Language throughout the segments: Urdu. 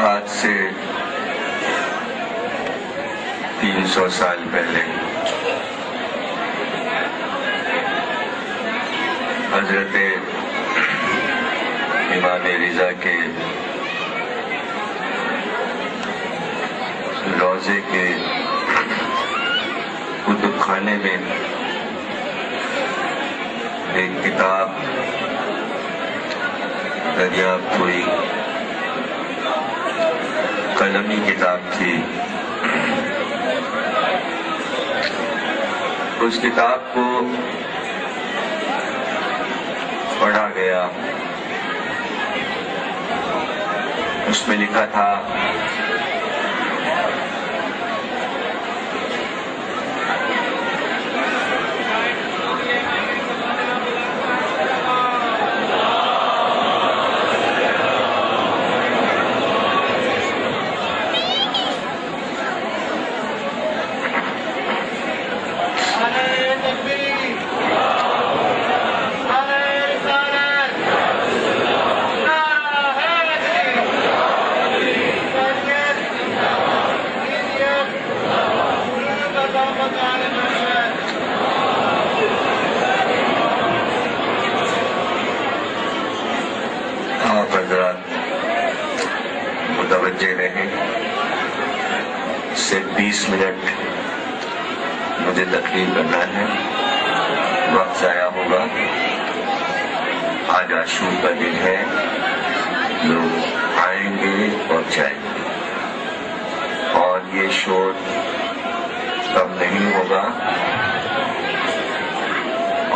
آج سے 300 سال پہلے حضرت امام رضا کے روضے کے کتب خانے میں ایک کتاب دریافت ہوئی. قلمی کتاب تھی. اس کتاب کو پڑھا گیا. اس میں لکھا تھا متوجہ رہیں. صرف 20 منٹ مجھے تقریر کرنا ہے. وقت ضائع ہوگا. آج عاشور کا دن ہے. لوگ آئیں گے اور جائیں گے اور یہ شور کم نہیں ہوگا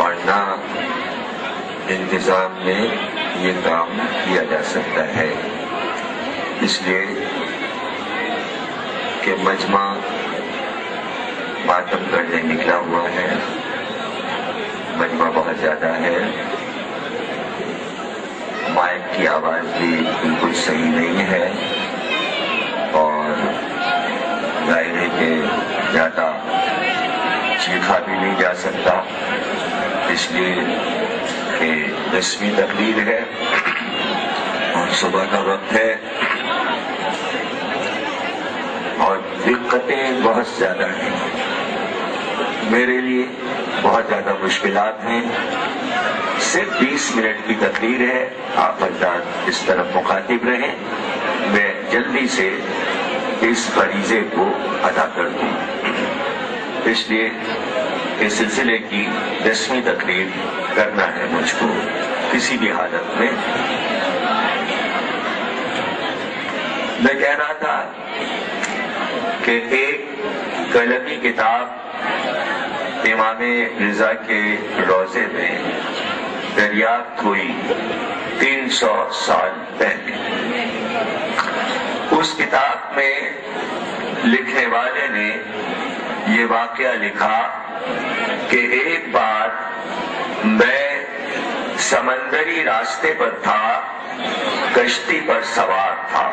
اور نہ انتظام میں یہ کام کیا جا سکتا ہے. اس لیے کہ مجمع ماتم کرنے نکلا ہوا ہے. مجمع بہت زیادہ ہے. مائک کی آواز بھی بالکل صحیح نہیں ہے اور دائرے کے زیادہ چیخا بھی نہیں جا سکتا. اس لیے کہ 10ویں تقریر ہے اور صبح کا وقت ہے اور دقتیں بہت زیادہ ہیں. میرے لیے بہت زیادہ مشکلات ہیں. صرف 20 منٹ کی تقریر ہے. آپ حضرات اس طرف مخاطب رہیں. میں جلدی سے اس فریضے کو ادا کر دوں. اس لیے اس سلسلے کی 10ویں تقریر کرنا ہے مجھ کو کسی بھی حالت میں. میں کہہ رہا تھا کہ ایک قلمی کتاب امام رضا کے روضے میں دریافت ہوئی 300 سال پہلے. اس کتاب میں لکھنے والے نے یہ واقعہ لکھا کہ ایک بار میں سمندری راستے پر تھا. کشتی پر سوار تھا.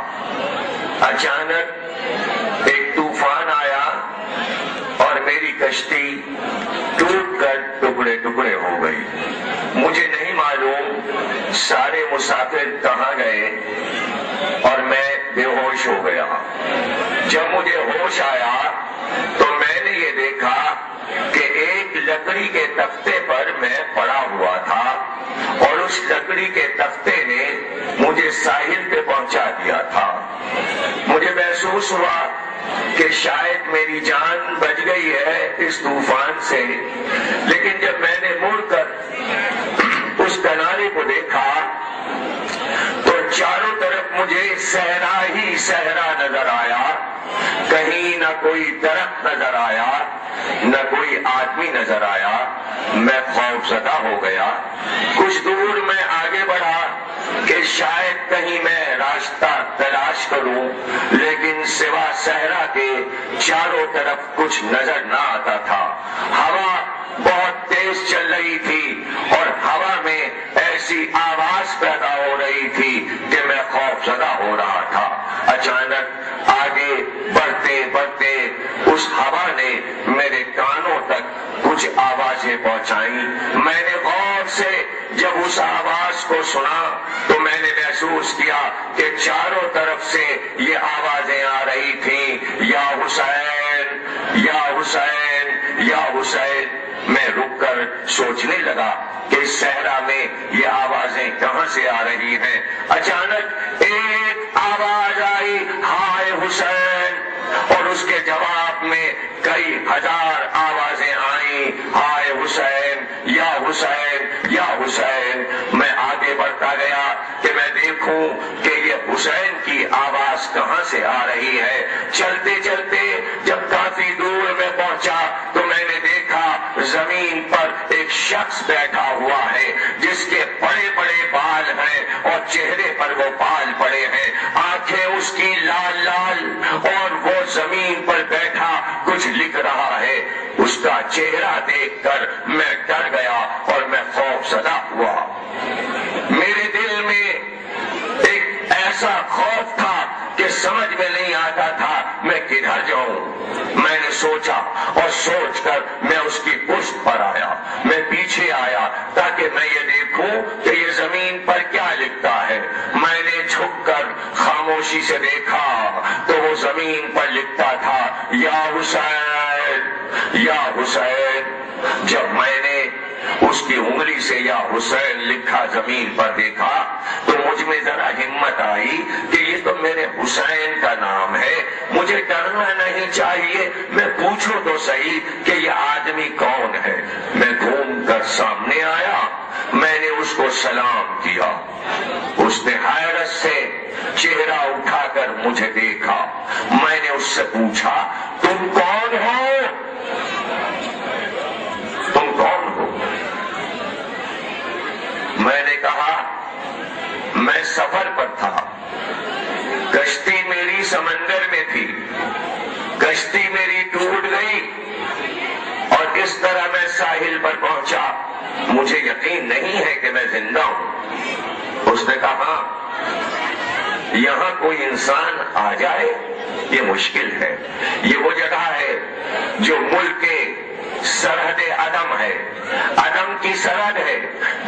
اچانک ایک طوفان آیا اور میری کشتی ٹوٹ کر ٹکڑے ٹکڑے ہو گئی. مجھے نہیں معلوم سارے مسافر کہاں گئے اور میں بے ہوش ہو گیا. جب مجھے ہوش آیا تو میں نے یہ دیکھا کہ ایک لکڑی کے تختے پر میں پڑا ہوا تھا اور اس لکڑی کے تختے نے مجھے ساحل پہ پہنچا دیا تھا. مجھے محسوس ہوا کہ شاید میری جان بچ گئی ہے اس طوفان سے. لیکن جب میں نے مڑ کر اس کنارے کو دیکھا تو چاروں طرف مجھے صحرا ہی صحرا نظر آیا. کہیں نہ کوئی درخت نظر آیا نہ کوئی آدمی نظر آیا. میں خوف زدہ ہو گیا. کچھ دور میں آگے بڑھا کہ شاید کہیں میں راستہ تلاش کروں لیکن سوا صحرا کے چاروں طرف کچھ نظر نہ آتا تھا. ہوا بہت تیز چل رہی تھی اور ہوا میں ایسی آواز پیدا ہو رہی تھی کہ میں خوف زدہ ہو رہا تھا. اچانک آگے بڑھتے بڑھتے اس ہوا نے میرے کانوں تک کچھ آوازیں پہنچائیں. میں نے غور سے جب اس آواز کو سنا تو میں نے محسوس کیا کہ چاروں طرف سے یہ آوازیں آ رہی تھیں, یا حسین یا حسین یا حسین. میں رک کر سوچنے لگا کہ اس صحرا میں یہ آوازیں کہاں سے آ رہی ہیں. اچانک ایک آواز آئی, ہائے حسین, اور اس کے جواب میں کئی ہزار آوازیں آئیں, ہائے حسین یا حسین یا حسین. میں آگے بڑھتا گیا کہ میں دیکھوں کہ یہ حسین کی آواز کہاں سے آ رہی ہے. چلتے چلتے جب کافی دور میں پہنچا تو میں نے دیکھا زمین پر ایک شخص بیٹھا ہوا ہے جس کے بڑے بڑے بال ہیں اور چہرے پر وہ بال پڑے ہیں, آنکھیں اس کی لال لال, اور وہ زمین پر بیٹھا کچھ لکھ رہا ہے. اس کا چہرہ دیکھ کر میں ڈر گیا اور میں خوف زدہ ہوا. میرے دل میں ایک ایسا خوف تھا کہ سمجھ میں نہیں آتا تھا میں کدھر جاؤں. میں نے سوچا اور سوچ کر میں اس کی پشت پر آیا. میں پیچھے آیا تاکہ میں یہ دیکھوں کہ یہ زمین پر کیا لکھتا ہے. میں نے جھک کر خاموشی سے دیکھا تو وہ زمین پر لکھتا تھا, یا حسین یا حسین. جب میں نے اس کی انگلی سے یا حسین لکھا زمین پر دیکھا تو مجھ میں ذرا ہمت آئی کہ یہ تو میرے حسین کا نام ہے, مجھے ڈرنا نہیں چاہیے, میں پوچھوں تو صحیح کہ یہ آدمی کون ہے. میں گھوم کر سامنے آیا, میں نے اس کو سلام کیا. اس نے حیرت سے چہرہ اٹھا کر مجھے دیکھا. میں نے اس سے پوچھا, تم کون ہو؟ تم کون ہو؟ میں نے کہا, میں سفر پر تھا, کشتی میری سمندر میں تھی, کشتی میری ٹوٹ گئی اور اس طرح میں ساحل پر پہنچا. مجھے یقین نہیں ہے کہ میں زندہ ہوں. اس نے کہا, یہاں کوئی انسان آ جائے یہ مشکل ہے. یہ وہ جگہ ہے جو ملک کے سرحد عدم ہے, عدم کی سرحد ہے.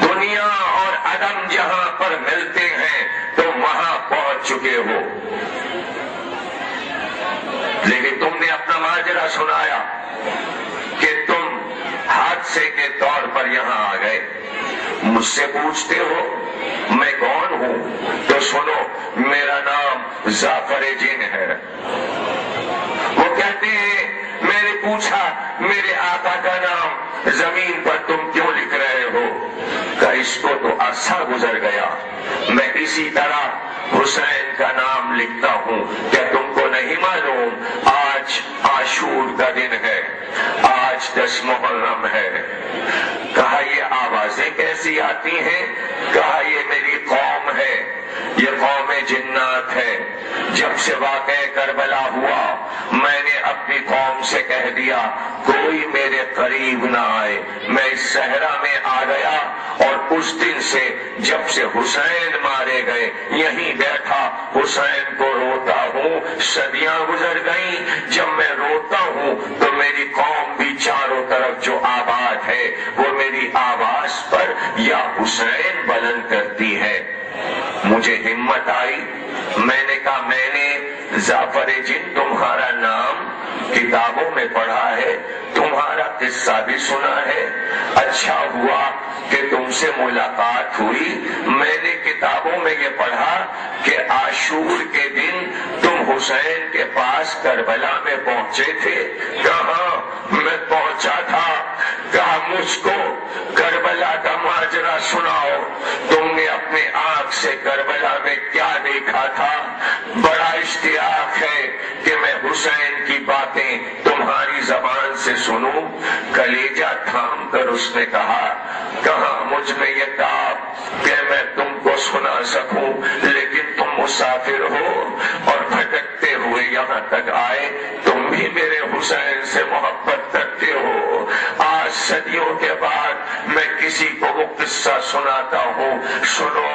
دنیا اور عدم جہاں پر ملتے ہیں تم وہاں پہنچ چکے ہو, لیکن تم نے اپنا ماجرا سنایا کہ تم حادثے کے طور پر یہاں آ گئے. مجھ سے پوچھتے ہو میں کون ہوں, تو سنو, میرا نام ظافر جن ہے. وہ کہتے ہیں, میں نے پوچھا میرے آقا کا نام زمین پر تم کیوں لکھ رہے ہو؟ کہ اس کو تو عرصہ گزر گیا, میں اسی طرح حسین کا نام لکھتا ہوں. کیا تم کو نہیں معلوم آج عاشور کا دن ہے, آج 10 محرم ہے. کہا یہ آوازیں کیسی آتی ہیں؟ کہا یہ میری قوم ہے, یہ قوم جنات ہے. جب سے واقعہ کربلا ہوا میں نے اپنی قوم سے کہہ دیا کوئی میرے قریب نہ آئے. میں اس صحرا میں آ گیا اور اس دن سے جب سے حسین مارے گئے یہیں بیٹھا حسین کو روتا ہوں. صدیاں گزر گئیں, جب میں روتا ہوں تو میری قوم بھی چاروں طرف جو آباد ہے وہ میری آواز پر یا حسین بلند کرتی ہے. مجھے ہمت آئی, میں نے کہا میں نے ظافر جن تمہارا نام کتابوں میں پڑھا ہے, تمہارا قصہ بھی سنا ہے. اچھا ہوا کہ تم سے ملاقات ہوئی. میں نے کتابوں میں یہ پڑھا کہ عاشور کے دن تم حسین کے پاس کربلا میں پہنچے تھے. کہاں میں پہنچا تھا. کہا مجھ کو کربلا کا ماجرا سناؤ, تم نے اپنے آنکھ سے کربلا میں کیا دیکھا تھا؟ بڑا اشتیاق ہے کہ میں حسین کی باتیں تمہاری زبان سے سنوں. کلیجہ تھام کر اس نے کہا, کہاں مجھ میں یہ تاب کہ میں تم کو سنا سکوں, لیکن تم مسافر ہو اور بھٹکتے ہوئے یہاں تک آئے. تم بھی میرے حسین سے محبت کرتے ہو. آج صدیوں کے بعد میں کسی کو وہ قصہ سناتا ہوں. سنو,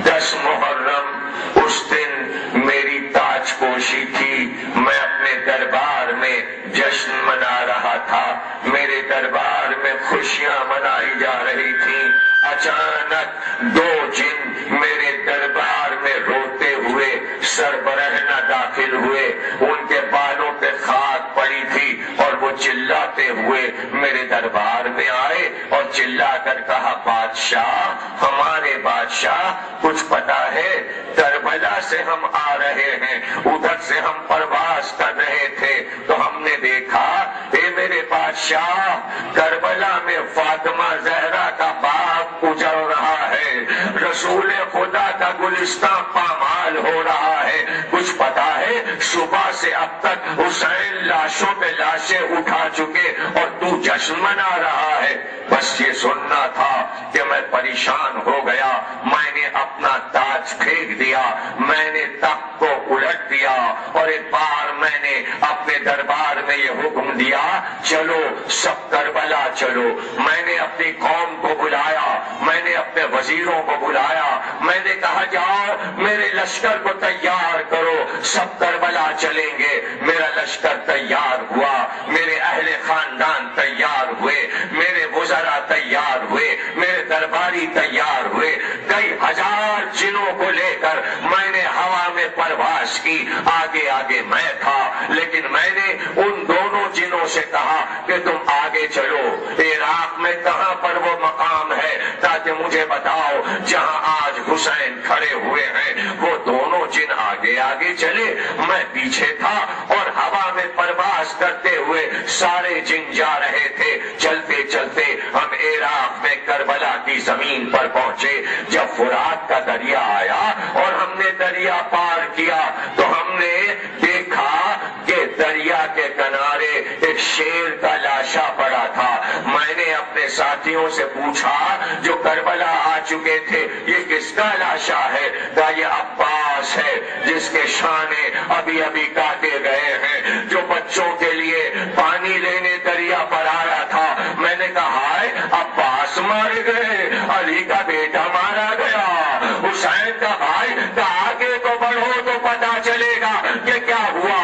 10 محرم اس دن میری تاج پوشی تھی. میں اپنے دربار میں جشن منا رہا تھا، میرے دربار میں خوشیاں منائی جا رہی تھیں، اچانک دو جن میرے دربار میں روتے ہوئے سربرہنہ داخل ہوئے، ان کے بالوں پہ خاک پڑی تھی اور وہ چلاتے ہوئے میرے دربار میں آئے اور چلا کر کہا، بادشاہ، ہمارے بادشاہ، کچھ پتا ہے؟ کربلا سے ہم آ رہے ہیں، ادھر سے ہم پرواز کر رہے تھے تو ہم نے دیکھا، اے میرے بادشاہ، کربلا میں فاطمہ زہرا کا باغ اجڑ رہا ہے، رسول خدا کا گلستان پامال ہو رہا ہے، کچھ پتا ہے؟ صبح سے اب تک حسین لاشوں پہ لاشیں اٹھا چکے اور تو جشن منا رہا ہے۔ بس یہ سننا تھا کہ میں پریشان ہو گیا، میں نے اپنا تاج پھینک دیا، میں نے تخت کو الٹ دیا اور ایک بار میں نے اپنے دربار میں یہ حکم دیا، چلو سب کربلا چلو۔ میں نے اپنی قوم کو بلایا، میں نے اپنے وزیروں کو بلایا، میں نے کہا جاؤ میرے لشکر کو تیار کرو، سب کربلا چلیں گے۔ میرا لشکر تیار ہوا، میرے اہل خاندان تیار ہوئے، میرے وزراء تیار ہوئے، میرے درباری تیار ہوئے، کئی ہزار جنوں کو لے کر میں نے ہوا میں پرواز کی، آگے آگے میں تھا، لیکن میں نے ان دونوں جنوں سے کہا کہ تم آگے چلو، عراق میں کہاں پر وہ مقام ہے تاکہ مجھے بتاؤ جہاں آج حسین کھڑے ہوئے ہیں۔ وہ دونوں جن آگے آگے چلے، میں پیچھے تھا اور ہوا میں پرواز کرتے ہوئے سارے جن جا رہے تھے۔ چلتے چلتے ہم عراق میں کربلا کی زمین پر پہنچے۔ جب فرات کا دریا آیا اور ہم نے دریا پار کیا تو ہم نے دیکھا کہ دریا کے کنارے ایک شیر کا لاشا پڑا تھا۔ میں نے اپنے ساتھیوں سے پوچھا جو کربلا آ چکے تھے، یہ کس کا لاشا ہے؟ کہا یہ عباس ہے جس کے شانے ابھی ابھی کاٹے گئے ہیں، جو بچوں کے لیے پانی لینے دریا پر آیا تھا۔ میں نے کہا ہے عباس مارے گئے، علی کا بیٹا مارا گیا، حسین کا بھائی، کہ آگے تو بڑھو تو پتا چلے گا کہ کیا ہوا۔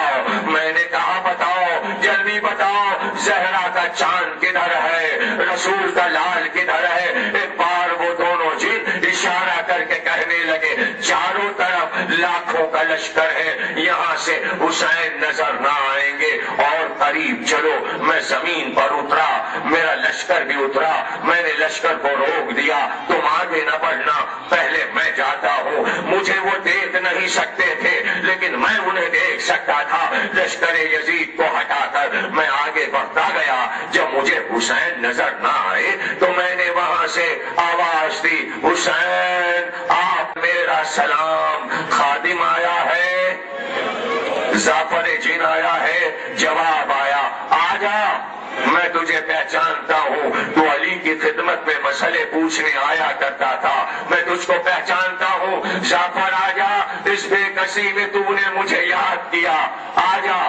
میں نے کہا بتاؤ، جلدی بتاؤ، زہرا کا چاند کدھر ہے، رسول کا لال کدھر ہے؟ ایک بار وہ دونوں جن اشارہ کر کے کہنے لگے، چاروں طرف لاکھوں کا لشکر ہے، یہاں سے حسین نظر نہ آئیں گے، اور قریب چلو۔ میں زمین پر اترا، میرا لشکر بھی اترا، میں نے لشکر کو روک دیا، تم آگے نہ بڑھنا، پہلے میں جاتا ہوں۔ مجھے وہ دیکھ نہیں سکتے تھے لیکن میں انہیں دیکھ سکتا تھا۔ لشکر یزید کو ہٹا کر میں آگے بڑھتا گیا، جب مجھے حسین نظر نہ آئے تو میں نے وہاں سے آواز دی، حسین آپ میرا سلام، خادم آیا ہے، ظفر جن آیا ہے، جواب آیا، آجا، میں تجھے پہچانتا ہوں، تو علی کی خدمت میں مسئلے پوچھنے آیا کرتا تھا، میں تجھ کو پہچانتا ہوں، ظفر آجا، اس بے کسی میں تو نے مجھے یاد کیا، آجا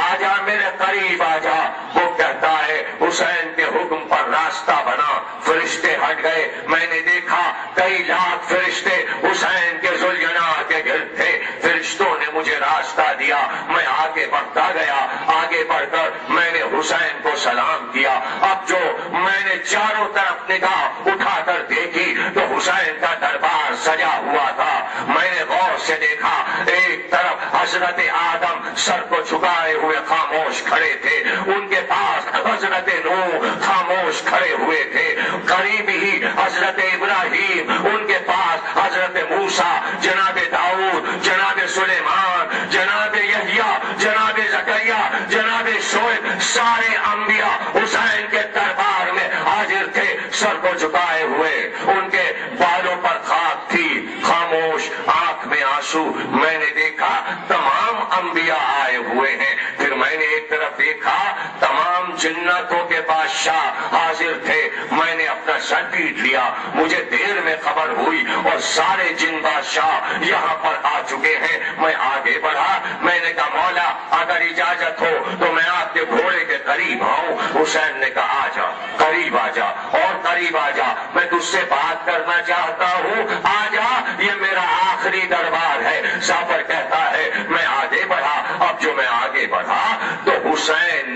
آجا میرے قریب آجا۔ وہ کہتا ہے حسین کے حکم پر راستہ بنا، فرشتے ہٹ گئے، میں نے دیکھا کئی لاکھ فرشتے حسین کے ذوالجناح کے گرد تھے، فرشتوں نے مجھے راستہ دیا، میں آگے بڑھتا گیا، آگے بڑھ کر میں نے حسین کو سلام کیا۔ اب جو میں نے چاروں طرف نگاہ اٹھا کر دیکھی تو حسین کا دربار سجا ہوا تھا۔ میں نے غور سے دیکھا، ایک طرف حضرت آدم سر کو جھکائے ہوئے خاموش کھڑے تھے، ان کے پاس حضرت نوح خاموش کھڑے ہوئے تھے، قریب ہی حضرت ابراہیم، ان کے پاس حضرت موسیٰ، جناب داؤد، جناب سلیمان، جناب یحییٰ، جناب زکریا، جناب شعیب، سارے انبیاء حسین کے دربار میں حاضر تھے، سر کو جھکائے ہوئے، ان کے بالوں پر خاک تھی، خاموش، آنکھ میں آنسو۔ میں نے دیکھا تمام انبیاء آئے ہوئے ہیں، پھر میں نے ایک طرف دیکھا تمام جنتوں کے بادشاہ حاضر تھے، میں نے اپنا سر پیٹ لیا، مجھے دیر میں خبر ہوئی اور سارے جن بادشاہ یہاں پر آ چکے ہیں۔ میں آگے بڑھا، میں نے کہا مولا اگر اجازت ہو تو میں آپ کے گھوڑے کے قریب آؤں۔ حسین نے کہا آجا، قریب آجا اور قریب آجا، میں تجھ سے بات کرنا چاہتا ہوں، آجا، یہ میرا آخری دربار ہے۔ ظفر کہتا ہے میں آگے بڑھا، اب جو میں آگے بڑھا تو حسین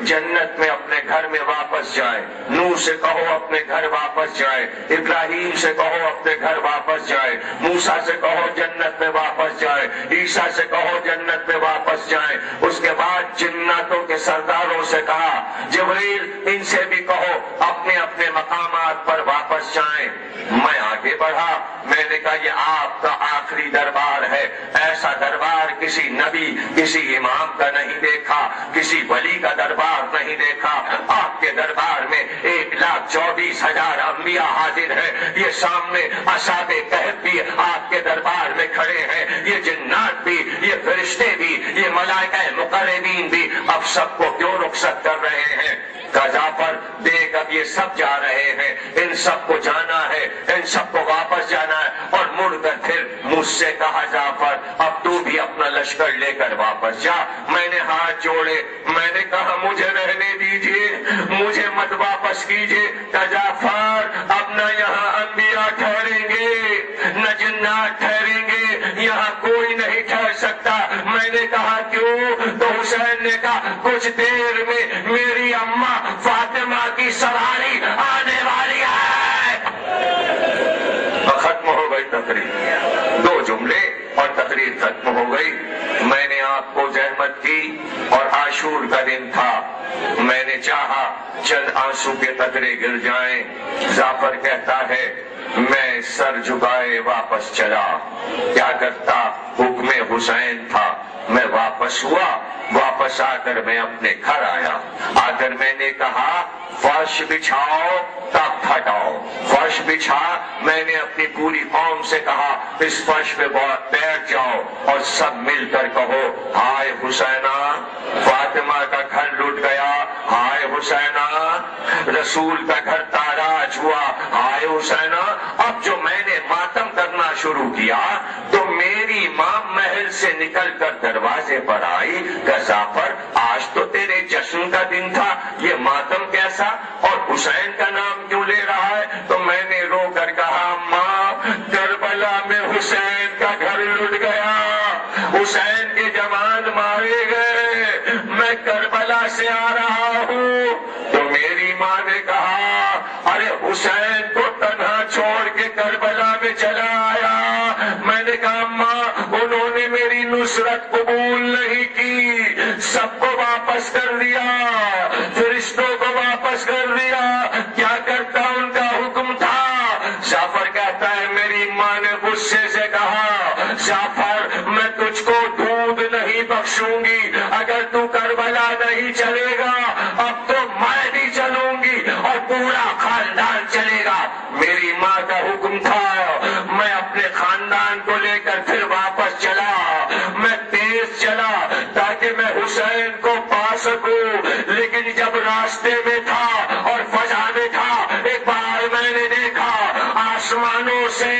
جنت میں اپنے گھر میں واپس جائے، نوح سے کہو اپنے گھر واپس جائے، ابراہیم سے کہو اپنے گھر واپس جائے، موسیٰ سے کہو جنت میں واپس جائے، عیسیٰ سے کہو جنت میں واپس جائے۔ اس کے بعد جناتوں کے سرداروں سے کہا جبریل ان سے بھی کہو اپنے اپنے مقامات پر واپس جائیں۔ میں آگے بڑھا، میں نے کہا یہ آپ کا آخری دربار ہے، ایسا دربار کسی نبی کسی امام کا نہیں دیکھا، کسی ولی کا دربار نہیں دیکھا۔ آپ کے دربار میں 1,24,000 انبیاء حاضر ہیں، یہ سامنے اصحاب کہف بھی آپ کے دربار میں کھڑے ہیں، یہ جنات بھی، یہ فرشتے بھی، یہ ملائکہ مقربین بھی، اب سب کو کیوں رخصت کر رہے ہیں؟ جعفر دیکھ اب یہ سب جا رہے ہیں، ان سب کو جانا ہے، ان سب کو واپس جانا ہے۔ اور مڑ کر پھر مجھ سے کہا جعفر اب تو بھی اپنا لشکر لے کر واپس جا۔ میں نے ہاتھ جوڑے، میں نے کہا مجھے رہنے دیجیے، مجھے مت واپس کیجیے۔ کہ جعفر اب نہ یہاں انبیاء ٹھہریں گے نہ جنات ٹھہریں گے، یہاں کوئی نہیں ٹھہر سکتا۔ میں نے کہا کیوں؟ تو حسین نے کہا کچھ دیر میں میری اماں فاطمہ کی سواری آنے والی ہے۔ ختم ہو گئی تقریر، 2 جملے اور تقریر ختم ہو گئی۔ میں نے آپ کو زحمت کی اور عاشور کا دن تھا، میں نے چاہا چند آنسو کے قطرے گر جائیں۔ جعفر کہتا ہے میں سر جھکائے واپس چلا، کیا کرتا؟ حکم حسین تھا۔ میں واپس ہوا، واپس آ کر میں اپنے گھر آیا، آ کر میں نے کہا فرش بچھاؤ، تخت ہٹاؤ، فرش بچھا۔ میں نے اپنی پوری قوم سے کہا اس فرش پہ بیٹھ جاؤ اور سب مل کر کہو ہائے حسینہ، فاطمہ کا گھر لٹ گیا، ہائے حسینہ، رسول کا گھر تاراج ہوا، ہائے حسینہ۔ اب جو میں نے ماتم کرنا شروع کیا تو میری ماں محل سے نکل کر دروازے پر آئی کہ جعفر آج تو تیرے جشن کا دن تھا، یہ ماتم کیسا اور حسین کا نام کیوں لے رہا ہے؟ تو میں نے رو کر کہا ماں کربلا میں حسین کا گھر لٹ گیا، حسین کے جوان مارے گئے، میں کربلا سے آ رہا ہوں۔ تو میری ماں نے کہا ارے حسین کو تنہا چھوڑ کے کربلا میں چلا آیا۔ میں نے کہا ماں انہوں نے میری نصرت قبول نہیں کی، سب کو واپس کر دیا، فرشتوں کو واپس کر دیا، کیا کرتا ان کا حکم تھا؟ جعفر کہتا ہے میری ماں نے غصے سے کہا جعفر میں تجھ کو دودھ نہیں بخشوں گی، اگر تو کربلا نہیں چلے گا اب تو میں بھی چلوں گی اور پورا خاندان چلے گا۔ میری ماں کا حکم تھا، میں اپنے خاندان کو لے کر پھر واپس چلا، میں تیز چلا تاکہ میں حسین کو پا سکوں، لیکن جب راستے میں تھا اور فضا میں تھا ایک بار میں نے دیکھا آسمانوں سے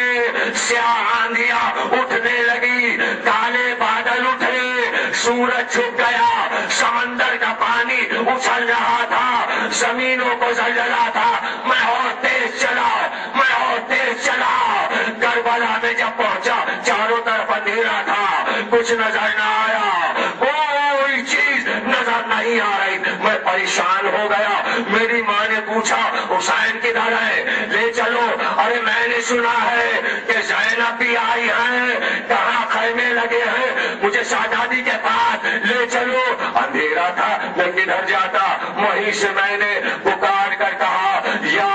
سیاہ آندھیاں اٹھنے لگی، کالے بادل اٹھے، سورج چھپ گیا، سمندر کا پانی اچھل رہا تھا، زمینوں کو زلزلہ تھا۔ میں اور تیز چلا، میں اور تیز چلا، کربلا میں جب پہنچا چاروں طرف اندھیرا تھا، کچھ نظر نہ آیا، کوئی چیز نظر نہیں آ رہی، میں پریشان ہو گیا۔ میری ماں نے پوچھا حسین کدھر ہے؟ لے چلو۔ ارے میں نے سنا ہے کہ زینب بھی آئی ہے، کہاں خیمے لگے ہیں، مجھے شہزادی کے پاس لے چلو۔ اندھیرا تھا میں کدھر جاتا، وہیں سے میں نے پکار کر کہا یا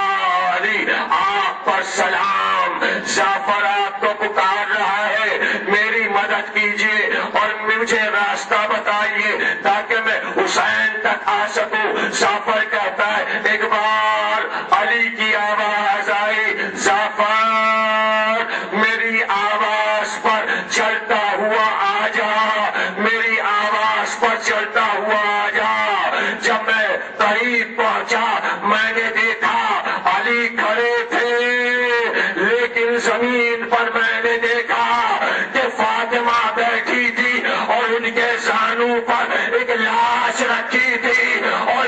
علی آپ پر سلام، جعفر آپ کو پکار رہا ہے، میری مدد کیجیے اور مجھے راستہ بتائیے تاکہ میں حسین تک آ سکوں۔ جعفر کہتا ہے ایک بار علی کی آواز آئی جعفر میری آواز پر چلتا ہوا آ جا، میری آواز پر چلتا ہوا آ جا۔ جب میں قریب پہنچا میں نے دیکھا علی کھڑے تھے، لیکن زمین پر میں نے دیکھا کہ فاطمہ بیٹھی تھی اور ان کے زانوں پر ایک لاش رکھی تھی اور